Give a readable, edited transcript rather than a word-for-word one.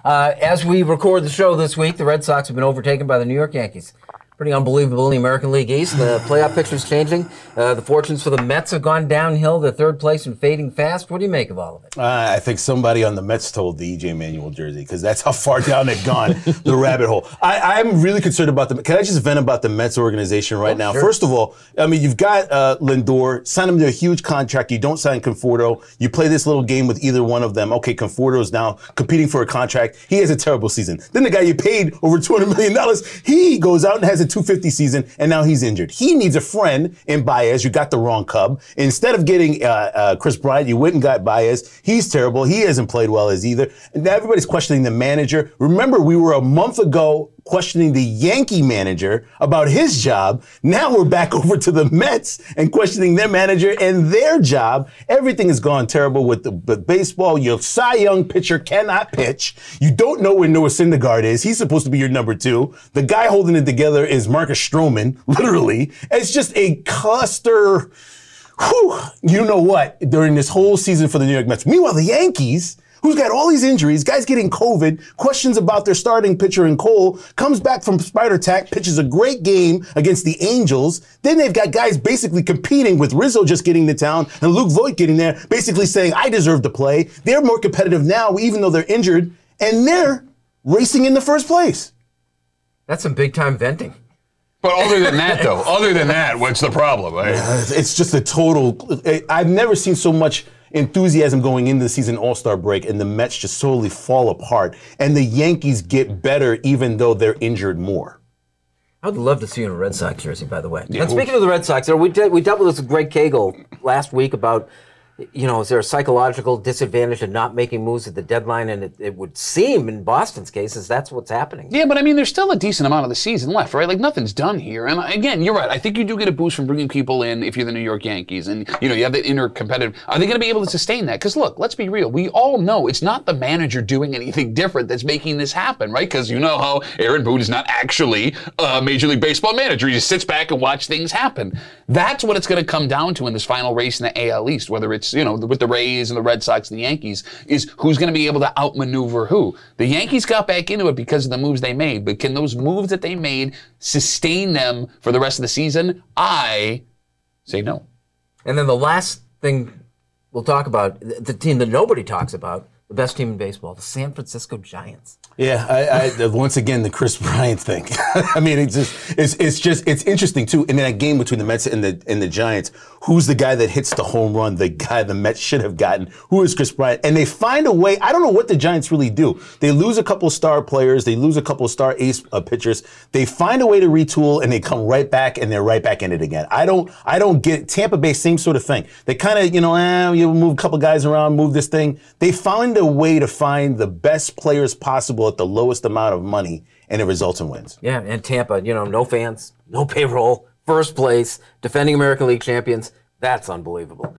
As we record the show this week, the Red Sox have been overtaken by the New York Yankees. Pretty unbelievable in the American League East. The playoff picture's changing. The fortunes for the Mets have gone downhill. They're third place and fading fast. What do you make of all of it? I think somebody on the Mets told the E.J. Manuel jersey, because that's how far down they've gone, the rabbit hole. I'm really concerned about them. Can I just vent about the Mets organization right now? Sure. First of all, I mean, you've got Lindor, sign him to a huge contract. You don't sign Conforto. You play this little game with either one of them. Okay, Conforto's now competing for a contract. He has a terrible season. Then the guy you paid over $200 million, he goes out and has a .250 season, and now he's injured. He needs a friend in BAEZ. You got the wrong Cub. Instead of getting Kris Bryant, you went and got BAEZ. He's terrible. He hasn't played well as either. And now everybody's questioning the manager. Remember, we were a month ago questioning the Yankee manager about his job. Now we're back over to the Mets and questioning their manager and their job. Everything has gone terrible with the baseball. Your Cy Young pitcher cannot pitch. You don't know where Noah Syndergaard is. He's supposed to be your number 2. The guy holding it together is Marcus Stroman, literally. It's just a cluster, you know what, during this whole season for the New York Mets. Meanwhile, the Yankees, who's got all these injuries, guys getting COVID, questions about their starting pitcher in Cole, comes back from Spider Tack, pitches a great game against the Angels. Then they've got guys basically competing with Rizzo just getting to town and Luke Voigt getting there, basically saying, I deserve to play. They're more competitive now, even though they're injured, and they're racing in the first place. That's some big-time venting. But other than that, though, what's the problem? Right? It's just a total, I've never seen so much enthusiasm going into the season All-Star break, and the Mets just totally fall apart, and the Yankees get better even though they're injured more. I would love to see you in a Red Sox jersey, by the way. Yeah. And speaking of the Red Sox, we dealt with this with Greg Cagle last week about, you know, is there a psychological disadvantage of not making moves at the deadline? And it would seem in Boston's case is that's what's happening. Yeah, but I mean, there's still a decent amount of the season left, right? Like, nothing's done here. And again, you're right. I think you do get a boost from bringing people in if you're the New York Yankees. And, you know, you have the inner competitive. Are they going to be able to sustain that? Because, look, let's be real. We all know it's not the manager doing anything different that's making this happen, right? Because you know how Aaron Boone is not actually a Major League Baseball manager. He just sits back and watches things happen. That's what it's going to come down to in this final race in the AL East, whether it's, you know, with the Rays and the Red Sox and the Yankees, is who's going to be able to outmaneuver who. The Yankees got back into it because of the moves they made, but can those moves that they made sustain them for the rest of the season? I say no. And then the last thing we'll talk about, the team that nobody talks about, the best team in baseball, the San Francisco Giants. Yeah, once again, the Kris Bryant thing. I mean, it's interesting too. In that game between the Mets and the Giants, who's the guy that hits the home run? The guy the Mets should have gotten. Who is Kris Bryant? And they find a way. I don't know what the Giants really do. They lose a couple of star players. They lose a couple of star ace pitchers. They find a way to retool, and they come right back, and they're right back in it again. I don't get Tampa Bay, same sort of thing. They kind of, you move a couple guys around, move this thing. They find a way to find the best players possible at the lowest amount of money, and it results in wins. Yeah, and Tampa, no fans, no payroll, first place, defending American League champions. That's unbelievable.